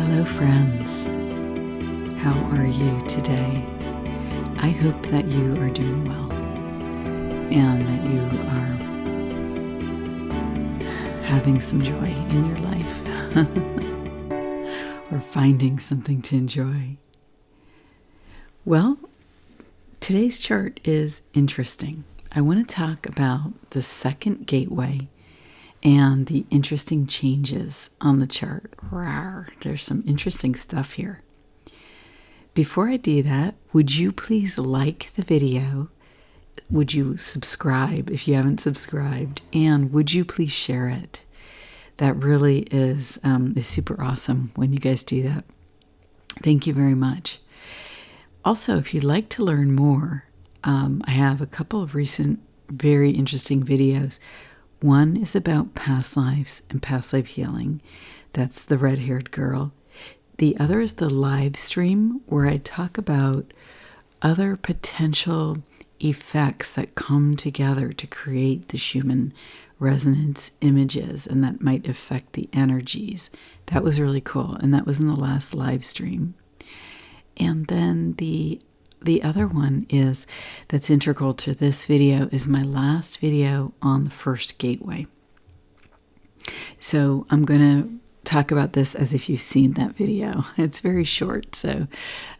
Hello, friends. How are you today? I hope that you are doing well and that you are having some joy in your life or finding something to enjoy. Well, today's chart is interesting. I want to talk about the second gateway and the interesting changes on the chart. Rawr, there's some interesting stuff here. Before I do that, would you please like the video? Would you subscribe if you haven't subscribed? And would you please share it? That really is super awesome when you guys do that. Thank you very much. Also, if you'd like to learn more, I have a couple of recent very interesting videos. One is about past lives and past life healing. That's the red-haired girl. The other is the live stream where I talk about other potential effects that come together to create the Schumann resonance images and that might affect the energies. That was really cool, and that was in the last live stream. And then the other one is that's integral to this video is my last video on the first gateway. So I'm going to talk about this as if you've seen that video. It's very short, so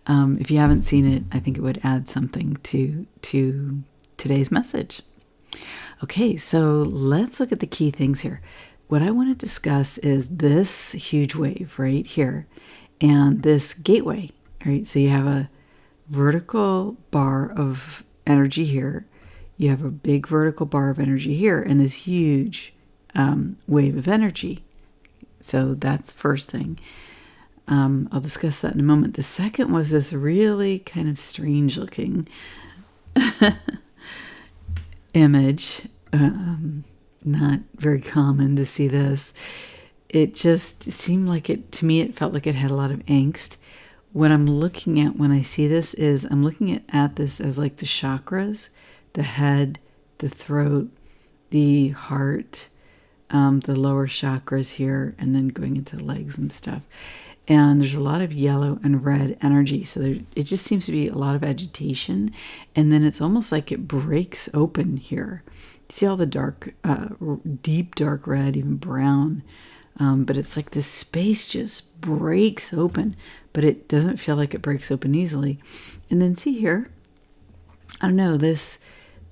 if you haven't seen it, I think it would add something to today's message. Okay, so let's look at the key things here. What I want to discuss is this huge wave right here and this gateway. Right, so you have a vertical bar of energy here. You have a big vertical bar of energy here and this huge wave of energy. So that's the first thing. I'll discuss that in a moment. The second was this really kind of strange looking image. Not very common to see this. It just seemed like to me, it felt like it had a lot of angst. What I'm looking at when I see this is I'm looking at this as like the chakras, the head, the throat, the heart, the lower chakras here, and then going into the legs and stuff. And there's a lot of yellow and red energy. So it just seems to be a lot of agitation. And then it's almost like it breaks open here. See all the dark, deep dark red, even brown. But it's like this space just breaks open, but it doesn't feel like it breaks open easily. And then see here, I don't know, this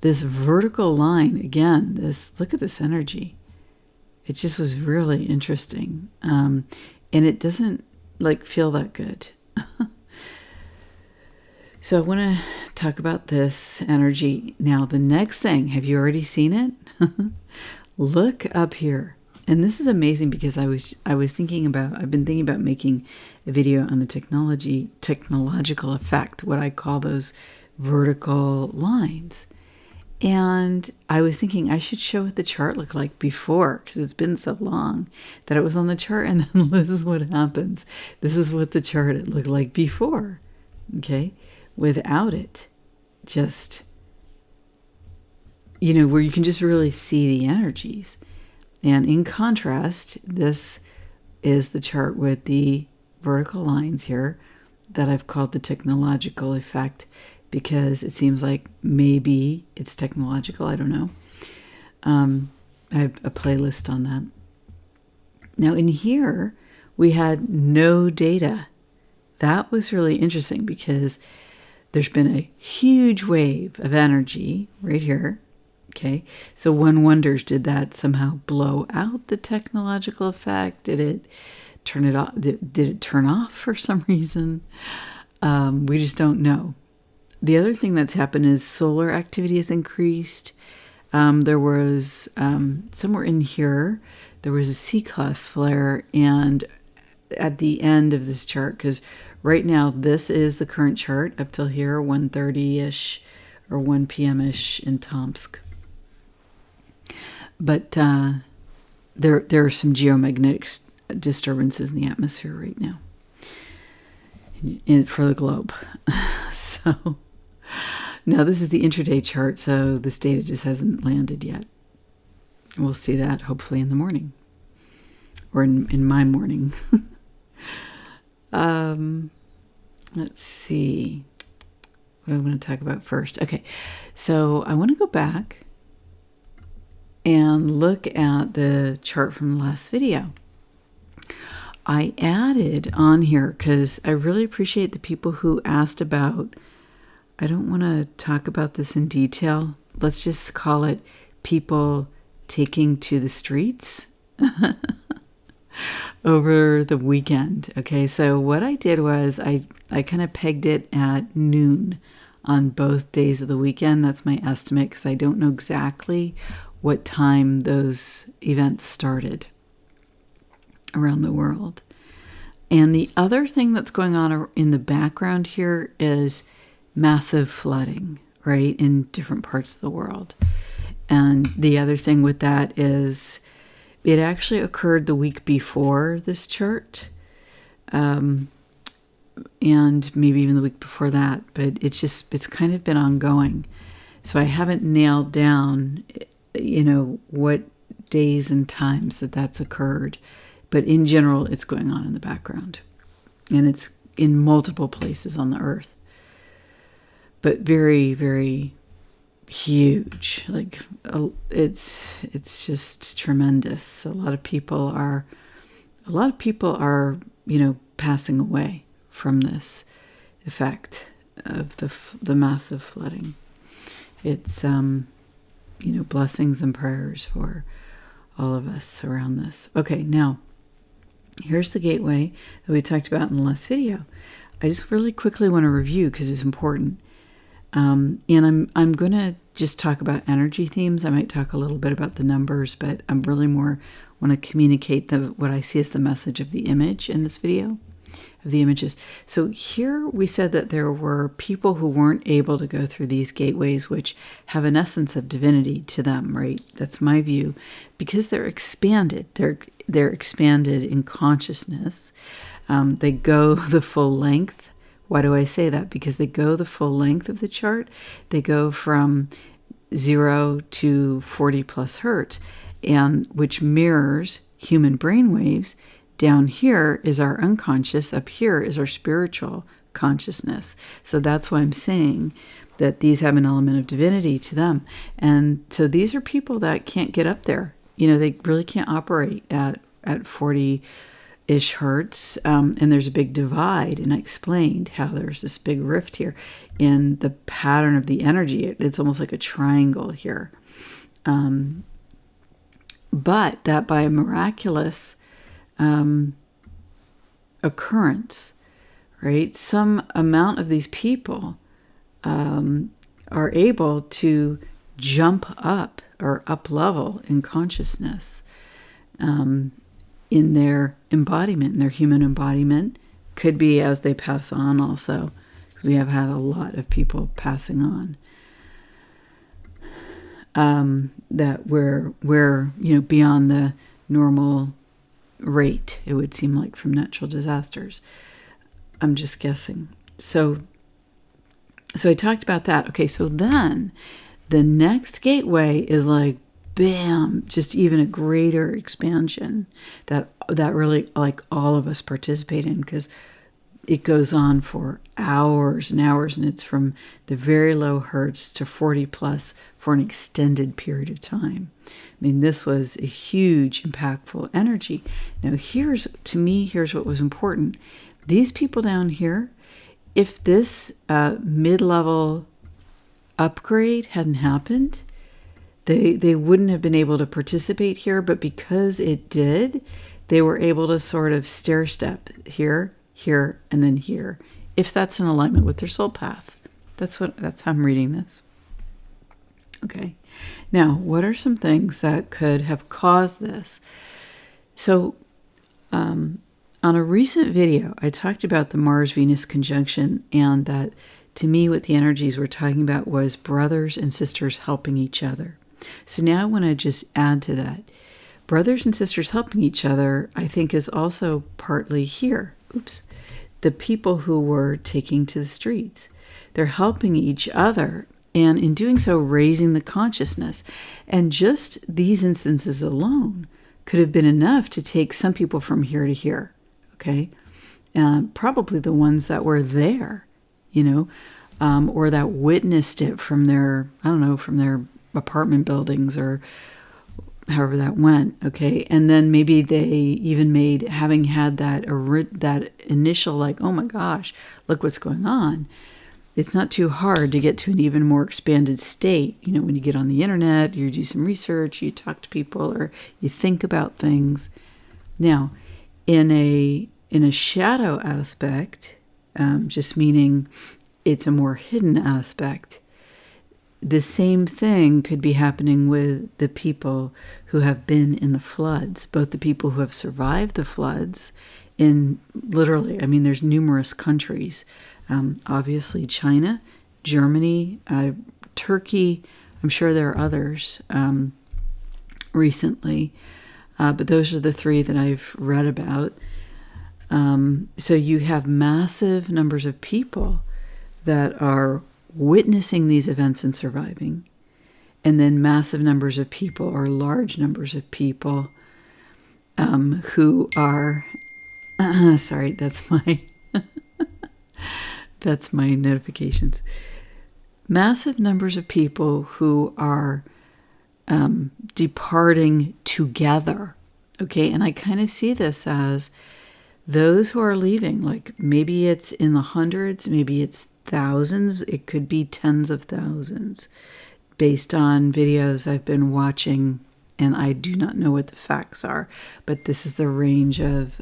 vertical line, again, look at this energy. It just was really interesting. And it doesn't feel that good. So I want to talk about this energy. Now, the next thing, have you already seen it? Look up here. And this is amazing because I've been thinking about making a video on the technological effect, what I call those vertical lines. And I was thinking I should show what the chart looked like before, because it's been so long that it was on the chart, and then this is what happens. This is what the chart looked like before, okay? Without it, just, where you can just really see the energies. And in contrast, this is the chart with the vertical lines here that I've called the technological effect because it seems like maybe it's technological. I don't know. I have a playlist on that. Now in here, we had no data. That was really interesting because there's been a huge wave of energy right here. Okay, so one wonders, did that somehow blow out the technological effect? Did it turn it off? Did it turn off for some reason? We just don't know. The other thing that's happened is solar activity has increased. There was, somewhere in here, there was a C-class flare, and at the end of this chart, because right now this is the current chart up till here, 1:30-ish or 1 p.m.-ish in Tomsk. But there are some geomagnetic disturbances in the atmosphere right now for the globe. So now this is the intraday chart, so this data just hasn't landed yet. We'll see that hopefully in the morning, or in my morning. Let's see. What do I want to talk about first? Okay, so I want to go back and look at the chart from the last video. I added on here because I really appreciate the people who asked about, I don't want to talk about this in detail. Let's just call it people taking to the streets over the weekend. Okay, so what I did was I kind of pegged it at noon on both days of the weekend. That's my estimate because I don't know exactly what time those events started around the world. And the other thing that's going on in the background here is massive flooding, right, in different parts of the world. And the other thing with that is it actually occurred the week before this chart, and maybe even the week before that, but it's kind of been ongoing. So I haven't nailed down, what days and times that's occurred. But in general, it's going on in the background. And it's in multiple places on the earth. But very, very huge. Like, it's just tremendous. A lot of people are, passing away from this effect of the massive flooding. It's, blessings and prayers for all of us around this. Okay, now, here's the gateway that we talked about in the last video. I just really quickly want to review because it's important. And I'm going to just talk about energy themes. I might talk a little bit about the numbers, but I'm really more want to communicate what I see as the message of the image in this video, of the images. So here we said that there were people who weren't able to go through these gateways, which have an essence of divinity to them, right? That's my view, because they're expanded. They're expanded in consciousness. They go the full length. Why do I say that? Because they go the full length of the chart. They go from 0 to 40 plus hertz, and which mirrors human brain waves. Down here is our unconscious. Up here is our spiritual consciousness. So that's why I'm saying that these have an element of divinity to them. And so these are people that can't get up there. They really can't operate at 40-ish hertz. And there's a big divide. And I explained how there's this big rift here in the pattern of the energy. It's almost like a triangle here. But that by a miraculous occurrence, right? Some amount of these people are able to jump up or up level in consciousness in their embodiment, in their human embodiment. Could be as they pass on also, because we have had a lot of people passing on. That we're beyond the normal rate, it would seem like, from natural disasters. I'm just guessing. So I talked about that. Okay, so then the next gateway is like, bam, just even a greater expansion that really, like, all of us participate in, because it goes on for hours and hours, and it's from the very low hertz to 40 plus for an extended period of time. I mean, this was a huge, impactful energy. Now, here's what was important. These people down here, if this mid-level upgrade hadn't happened, they wouldn't have been able to participate here, but because it did, they were able to sort of stair step here, and then here, if that's in alignment with their soul path. That's how I'm reading this. Okay. Now, what are some things that could have caused this? So, on a recent video, I talked about the Mars-Venus conjunction, and that, to me, what the energies were talking about was brothers and sisters helping each other. So now I want to just add to that. Brothers and sisters helping each other, I think, is also partly here. The people who were taking to the streets. They're helping each other, and in doing so, raising the consciousness. And just these instances alone could have been enough to take some people from here to here, okay? probably the ones that were there, or that witnessed it from their, I don't know, from their apartment buildings or however that went. Okay. And then maybe they even made, having had that initial, like, oh my gosh, look what's going on. It's not too hard to get to an even more expanded state. When you get on the internet, you do some research, you talk to people, or you think about things. Now, in a shadow aspect, just meaning it's a more hidden aspect, the same thing could be happening with the people who have been in the floods, both the people who have survived the floods in literally, there's numerous countries. Obviously China, Germany, Turkey. I'm sure there are others recently, but those are the three that I've read about. So you have massive numbers of people that are witnessing these events and surviving, and then massive numbers of people, or large numbers of people, who are sorry, that's my that's my notifications. Massive numbers of people who are departing together. Okay, and I kind of see this as those who are leaving, like maybe it's in the hundreds, maybe it's thousands, it could be tens of thousands, based on videos I've been watching, and I do not know what the facts are, but this is the range of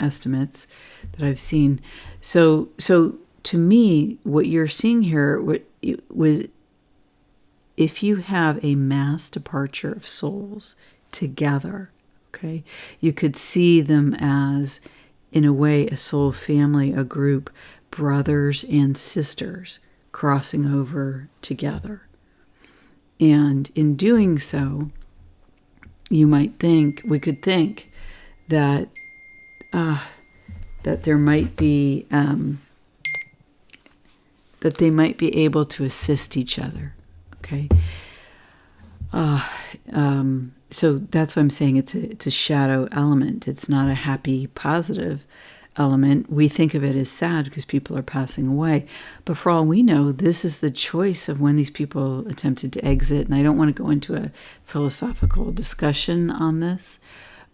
estimates that I've seen. So to me, what you're seeing here was, if you have a mass departure of souls together, okay, you could see them as, in a way, a soul family, a group, brothers and sisters crossing over together. And in doing so, we could think that that there might be that they might be able to assist each other. Okay. So that's what I'm saying. It's a shadow element. It's not a happy, positive element. We think of it as sad because people are passing away. But for all we know, this is the choice of when these people attempted to exit. And I don't want to go into a philosophical discussion on this,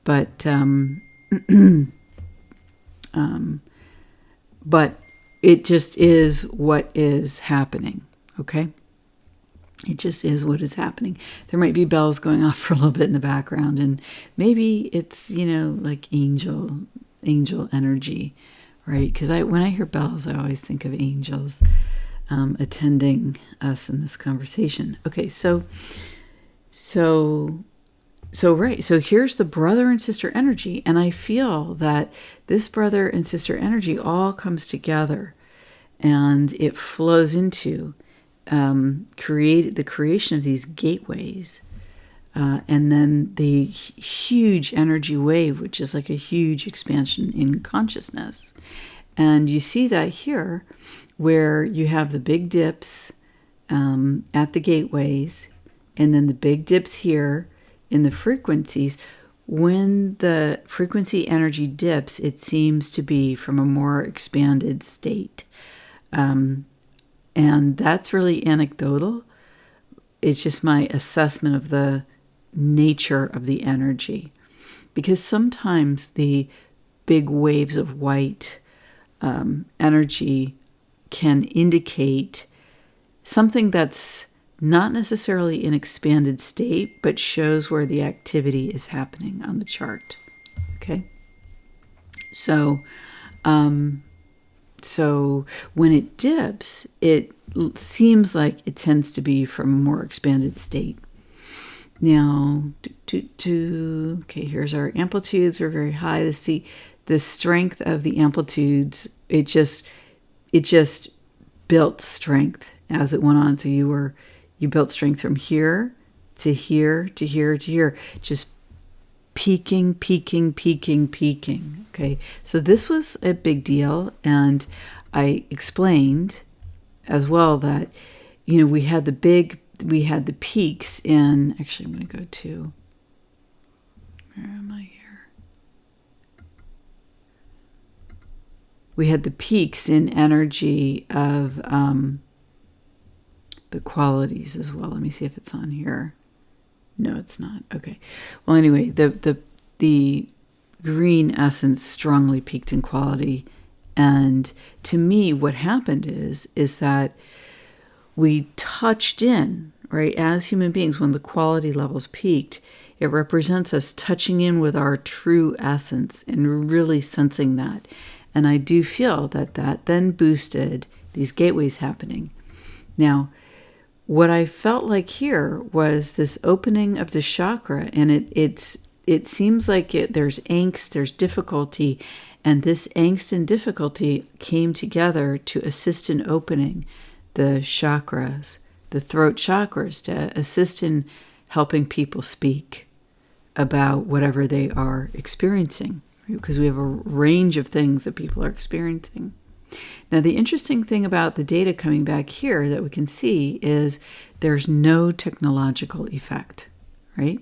but but it just is what is happening, okay? It just is what is happening. There might be bells going off for a little bit in the background, and maybe it's, like angel energy, right? Because when I hear bells, I always think of angels attending us in this conversation. Okay, so right. So here's the brother and sister energy. And I feel that this brother and sister energy all comes together, and it flows into the creation of these gateways. And then the huge energy wave, which is like a huge expansion in consciousness. And you see that here, where you have the big dips at the gateways, and then the big dips here in the frequencies. When the frequency energy dips, it seems to be from a more expanded state. And that's really anecdotal. It's just my assessment of the nature of the energy. Because sometimes the big waves of white energy can indicate something that's not necessarily an expanded state, but shows where the activity is happening on the chart. Okay? So when it dips, it seems like it tends to be from a more expanded state. Now, okay, here's our amplitudes. We're very high. Let's see the strength of the amplitudes. It just built strength as it went on. So you built strength from here to here to here to here, just peaking. Okay, so this was a big deal, and I explained as well that we had the peaks in. Actually, I'm going to go to, where am I here? we had the peaks in energy of the qualities as well. Let me see if it's on here. No, it's not. Okay. Well, anyway, the green essence strongly peaked in quality. And to me, what happened is that we touched in, right, as human beings, when the quality levels peaked, it represents us touching in with our true essence and really sensing that. And I do feel that then boosted these gateways happening. Now, what I felt like here was this opening of the chakra, and it seems like there's angst, there's difficulty, and this angst and difficulty came together to assist in opening the chakras, the throat chakras, to assist in helping people speak about whatever they are experiencing, right? Because we have a range of things that people are experiencing. Now, the interesting thing about the data coming back here that we can see is there's no technological effect, right?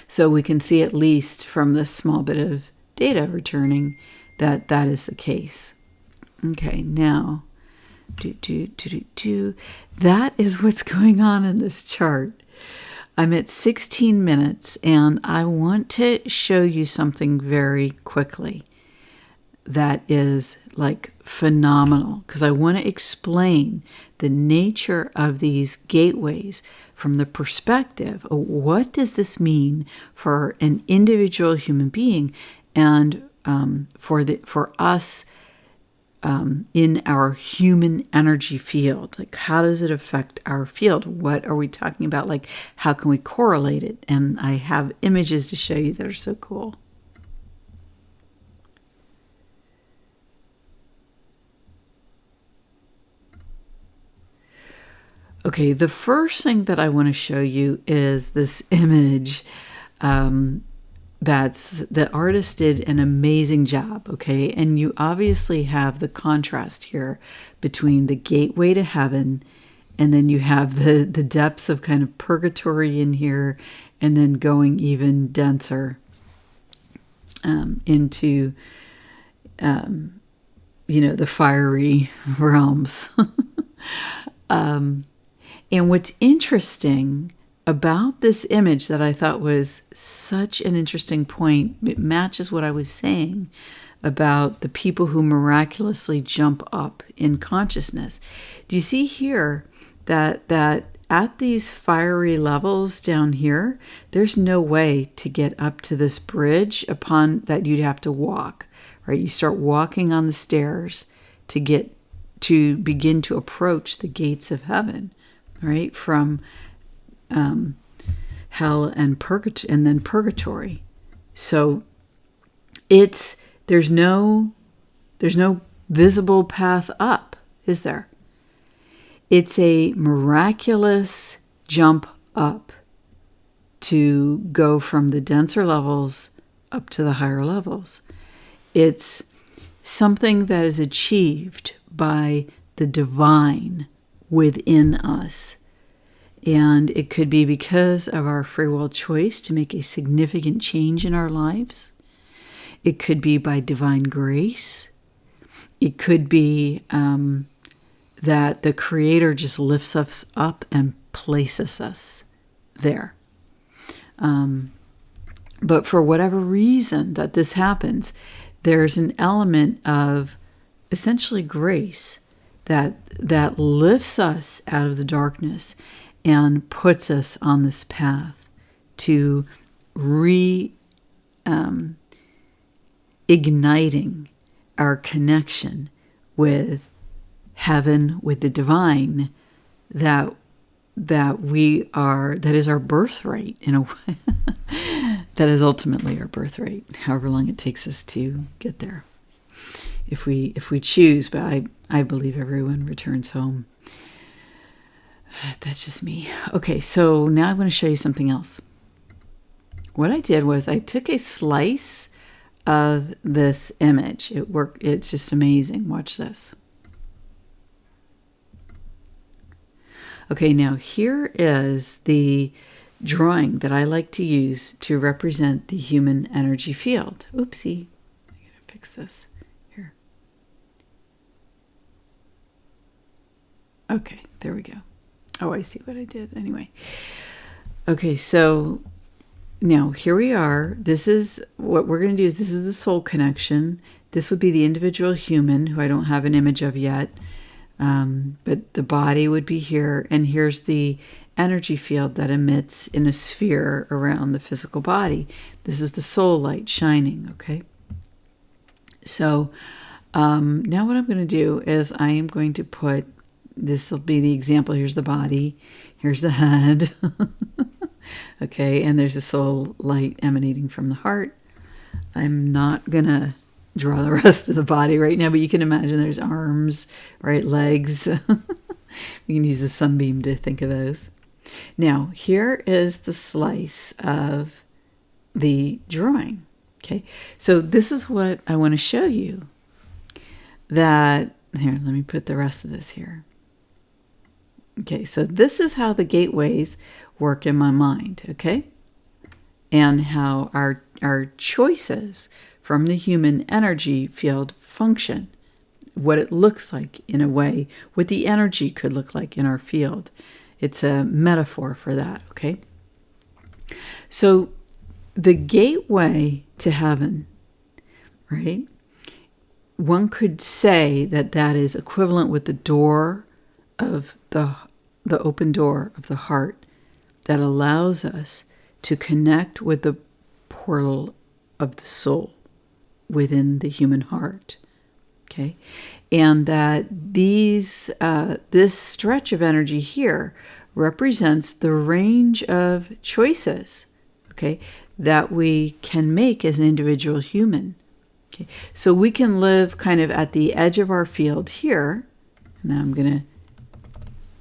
So we can see, at least from this small bit of data returning, that is the case. Okay, now, that is what's going on in this chart. I'm at 16 minutes, and I want to show you something very quickly that is like phenomenal, because I want to explain the nature of these gateways from the perspective of what does this mean for an individual human being, and for us in our human energy field. Like, how does it affect our field? What are we talking about? Like, how can we correlate it? And I have images to show you that are so cool. Okay, the first thing that I want to show you is this image. The artist did an amazing job, okay? And you obviously have the contrast here between the gateway to heaven, and then you have the depths of kind of purgatory in here, and then going even denser into, the fiery realms. And what's interesting about this image that I thought was such an interesting point, it matches what I was saying about the people who miraculously jump up in consciousness. Do you see here that at these fiery levels down here, there's no way to get up to this bridge upon that you'd have to walk, right? You start walking on the stairs to begin to approach the gates of heaven, right? From hell and then purgatory. So there's no visible path up, is there? It's a miraculous jump up to go from the denser levels up to the higher levels. It's something that is achieved by the divine within us. And it could be because of our free will choice to make a significant change in our lives. It could be by divine grace. It could be that the Creator just lifts us up and places us there. But for whatever reason that this happens, there's an element of essentially grace that lifts us out of the darkness and puts us on this path to igniting our connection with heaven, with the divine, that is our birthright in a way. That is ultimately our birthright, however long it takes us to get there. If we choose, but I believe everyone returns home. That's just me. Okay, so now I'm going to show you something else. What I did was I took a slice of this image. It worked. It's just amazing. Watch this. Okay, now here is the drawing that I like to use to represent the human energy field. Oopsie. I gotta fix this. Here. Okay, there we go. Oh, I see what I did. Anyway. Okay, so now here we are. This is what we're going to do is this is the soul connection. This would be the individual human who I don't have an image of yet. But the body would be here. And here's the energy field that emits in a sphere around the physical body. This is the soul light shining, okay? So now what I'm going to do is I am going to put, this will be the example. Here's the body. Here's the head. Okay, and there's the soul light emanating from the heart. I'm not going to draw the rest of the body right now, but you can imagine there's arms, right, legs. We can use the sunbeam to think of those. Now, here is the slice of the drawing. Okay, so this is what I want to show you. That, here, let me put the rest of this here. Okay, so this is how the gateways work in my mind, okay? And how our choices from the human energy field function. What it looks like in a way, what the energy could look like in our field. It's a metaphor for that, okay? So the gateway to heaven, right? One could say that that is equivalent with the door of the open door of the heart that allows us to connect with the portal of the soul within the human heart. Okay, and that this stretch of energy here represents the range of choices, okay, that we can make as an individual human. Okay, so we can live kind of at the edge of our field here. And I'm going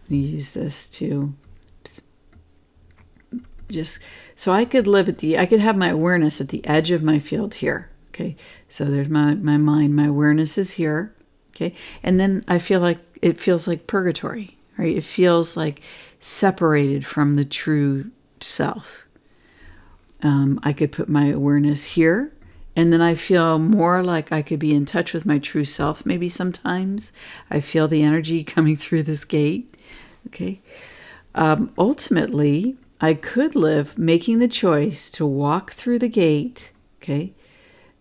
to use this to just, so I could live I could have my awareness at the edge of my field here. Okay, so there's my mind, my awareness is here. Okay, and then I feel like, it feels like purgatory, right? It feels like separated from the true self. I could put my awareness here, and then I feel more like I could be in touch with my true self. Maybe sometimes I feel the energy coming through this gate. Okay. Ultimately, I could live making the choice to walk through the gate. Okay.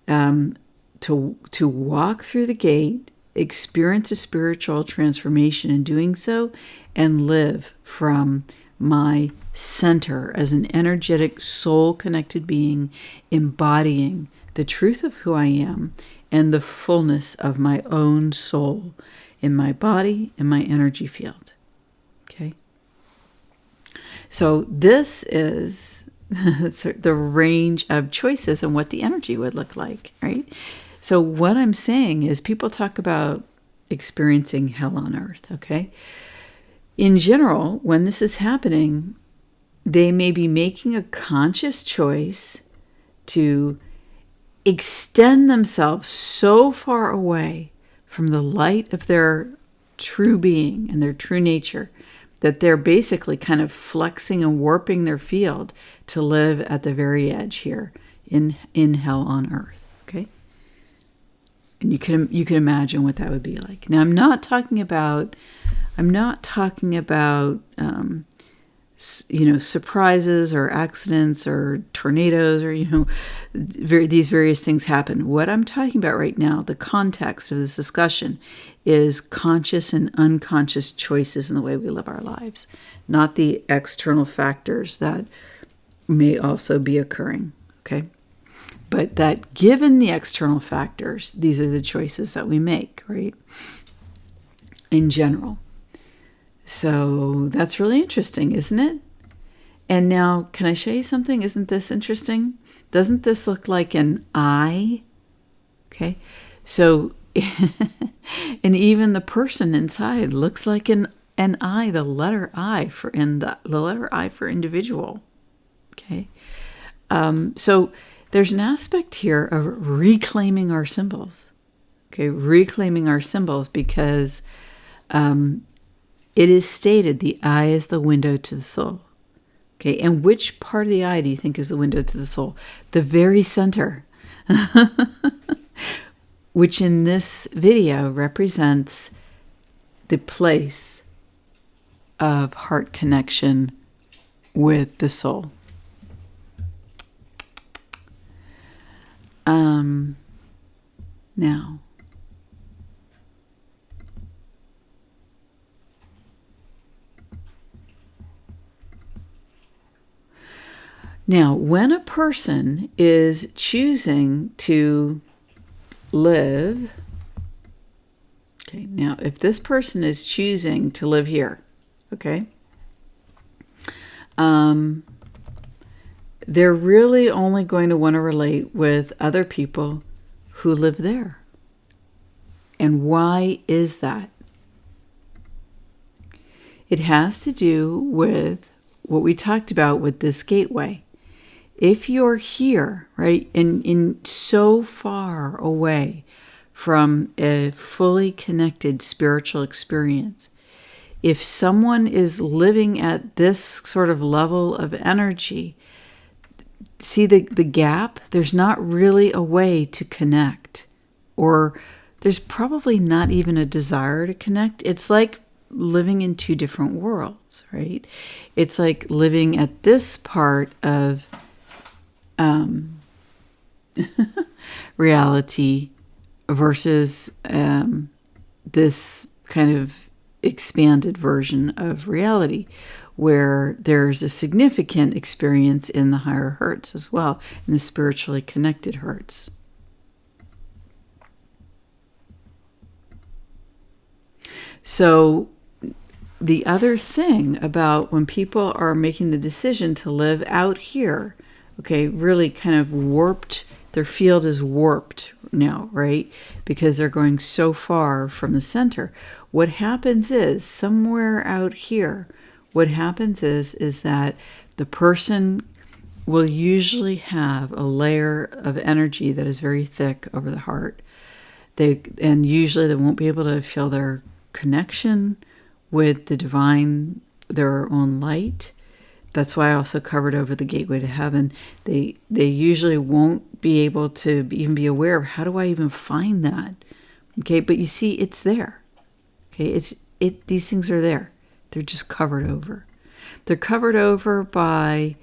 To walk through the gate, experience a spiritual transformation in doing so, and live from my center as an energetic soul-connected being, embodying the truth of who I am and the fullness of my own soul in my body and my energy field. Okay? So this is the range of choices and what the energy would look like, right? So what I'm saying is people talk about experiencing hell on earth, okay? In general, when this is happening, they may be making a conscious choice to extend themselves so far away from the light of their true being and their true nature that they're basically kind of flexing and warping their field to live at the very edge here in hell on earth, okay? And you can imagine what that would be like. Now, I'm not talking about surprises or accidents or tornadoes or, these various things happen. What I'm talking about right now, the context of this discussion, is conscious and unconscious choices in the way we live our lives, not the external factors that may also be occurring, okay? But that given the external factors, these are the choices that we make, right? In general. So that's really interesting, isn't it? And now, can I show you something? Isn't this interesting? Doesn't this look like an eye? Okay. So, and even the person inside looks like an I, the letter I for the letter I for individual. Okay. So there's an aspect here of reclaiming our symbols. Okay, reclaiming our symbols because it is stated the eye is the window to the soul. Okay, and which part of the eye do you think is the window to the soul? The very center, which in this video represents the place of heart connection with the soul. Now, when a person is choosing to live, okay, now if this person is choosing to live here, okay, they're really only going to want to relate with other people who live there. And why is that? It has to do with what we talked about with this gateway. If you're here, right, in so far away from a fully connected spiritual experience, if someone is living at this sort of level of energy, see the gap? There's not really a way to connect, or there's probably not even a desire to connect. It's like living in two different worlds, right? It's like living at this part of reality versus this kind of expanded version of reality, where there's a significant experience in the higher hertz as well, in the spiritually connected hertz. So the other thing about when people are making the decision to live out here, okay, really kind of warped, their field is warped now, right? Because they're going so far from the center. What happens is, somewhere out here, what happens is that the person will usually have a layer of energy that is very thick over the heart. And usually they won't be able to feel their connection with the divine, their own light. That's why I also covered over the gateway to heaven. They usually won't be able to even be aware of, how do I even find that? Okay, but you see, it's there. Okay, these things are there. They're just covered over. They're covered over by,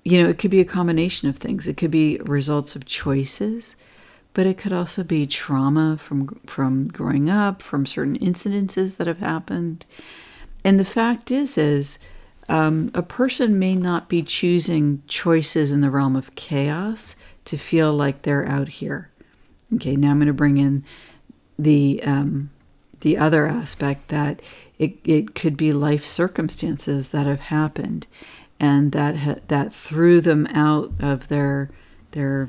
it could be a combination of things. It could be results of choices, but it could also be trauma from growing up, from certain incidences that have happened. And the fact is a person may not be choosing choices in the realm of chaos to feel like they're out here. Okay, now I'm going to bring in the other aspect, that it could be life circumstances that have happened, and that threw them out of their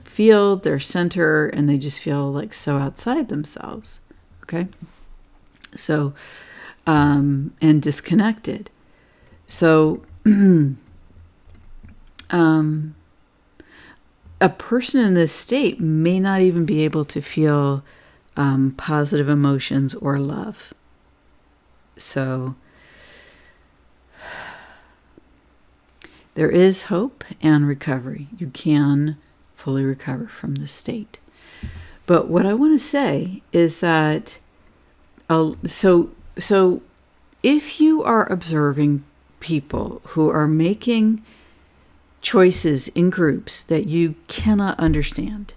field, their center, and they just feel like so outside themselves. Okay, so and disconnected. So a person in this state may not even be able to feel positive emotions or love. So there is hope and recovery. You can fully recover from this state. But what I want to say is that, so if you are observing people who are making choices in groups that you cannot understand,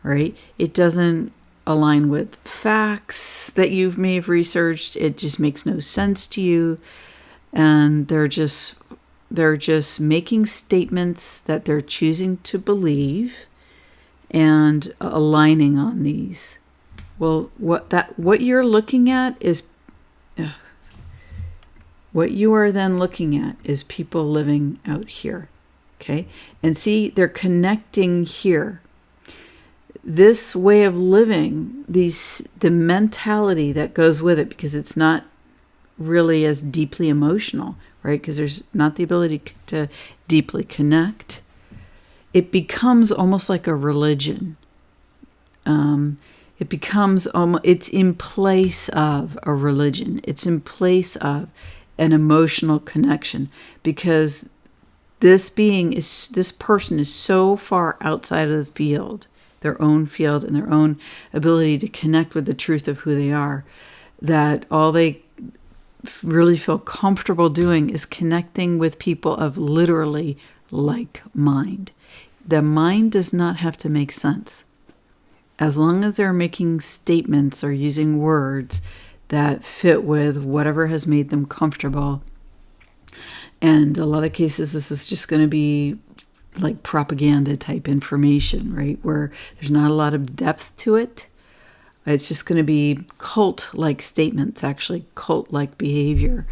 right? It doesn't align with facts that you may have researched. It just makes no sense to you. And they're just making statements that they're choosing to believe and aligning on these. Well, what you're looking at is what you are then looking at is people living out here. Okay? And see, they're connecting here. This way of living, the mentality that goes with it, because it's not really as deeply emotional, right? Because there's not the ability to deeply connect. It becomes almost like a religion. It becomes it's in place of a religion. It's in place of an emotional connection, because this person is so far outside of the field, their own field and their own ability to connect with the truth of who they are, that really feel comfortable doing is connecting with people of literally like mind. The mind does not have to make sense. As long as they're making statements or using words that fit with whatever has made them comfortable. And a lot of cases, this is just going to be like propaganda type information, right? Where there's not a lot of depth to it. It's just going to be cult-like statements, actually cult-like behavior.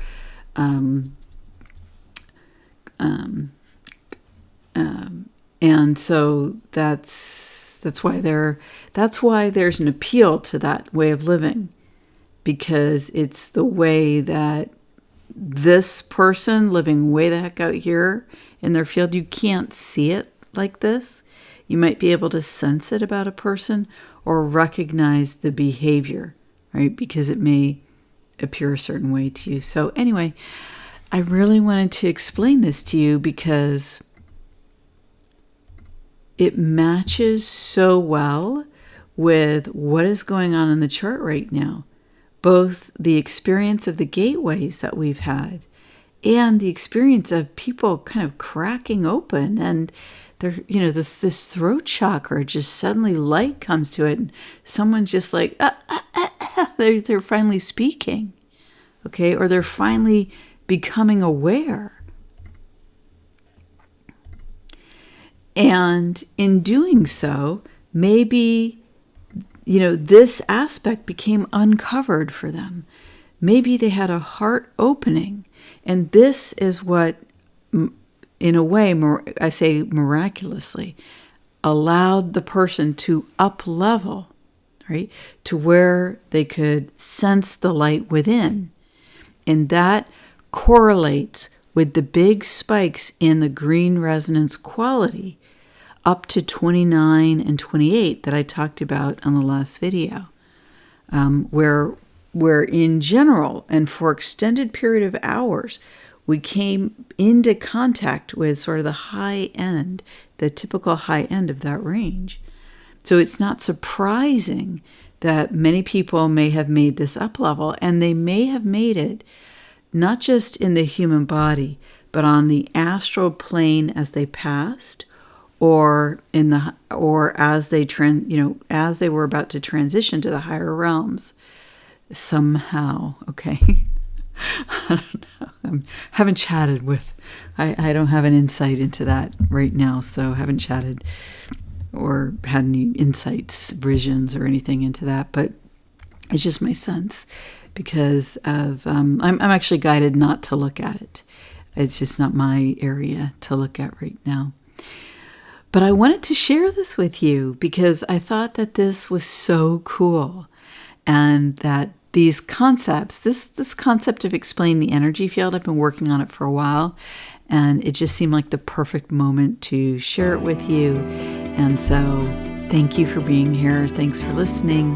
And so that's why there's an appeal to that way of living, because it's the way that this person living way the heck out here in their field, you can't see it like this. You might be able to sense it about a person or recognize the behavior, right? Because it may appear a certain way to you. So anyway, I really wanted to explain this to you because it matches so well with what is going on in the chart right now. Both the experience of the gateways that we've had and the experience of people kind of cracking open, and they're, this throat chakra, just suddenly light comes to it and someone's just like, they're finally speaking, okay? Or they're finally becoming aware. And in doing so, maybe, this aspect became uncovered for them. Maybe they had a heart opening. And this is what, in a way, I say miraculously, allowed the person to up-level, right, to where they could sense the light within. And that correlates with the big spikes in the green resonance quality up to 29 and 28 that I talked about on the last video, where in general and for extended period of hours, we came into contact with sort of the high end, the typical high end of that range. So it's not surprising that many people may have made this up level, and they may have made it not just in the human body, but on the astral plane as they passed, or as they were about to transition to the higher realms somehow. Okay. I don't know. Haven't chatted with, I don't have an insight into that right now. So haven't chatted or had any insights, visions or anything into that, but it's just my sense because of, I'm actually guided not to look at it. It's just not my area to look at right now. But I wanted to share this with you because I thought that this was so cool, and that these concepts, this concept of explaining the energy field, I've been working on it for a while, and it just seemed like the perfect moment to share it with you. And so thank you for being here. Thanks for listening.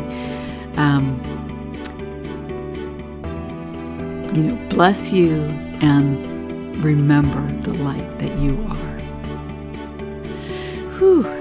Bless you, and remember the light that you are. Whew.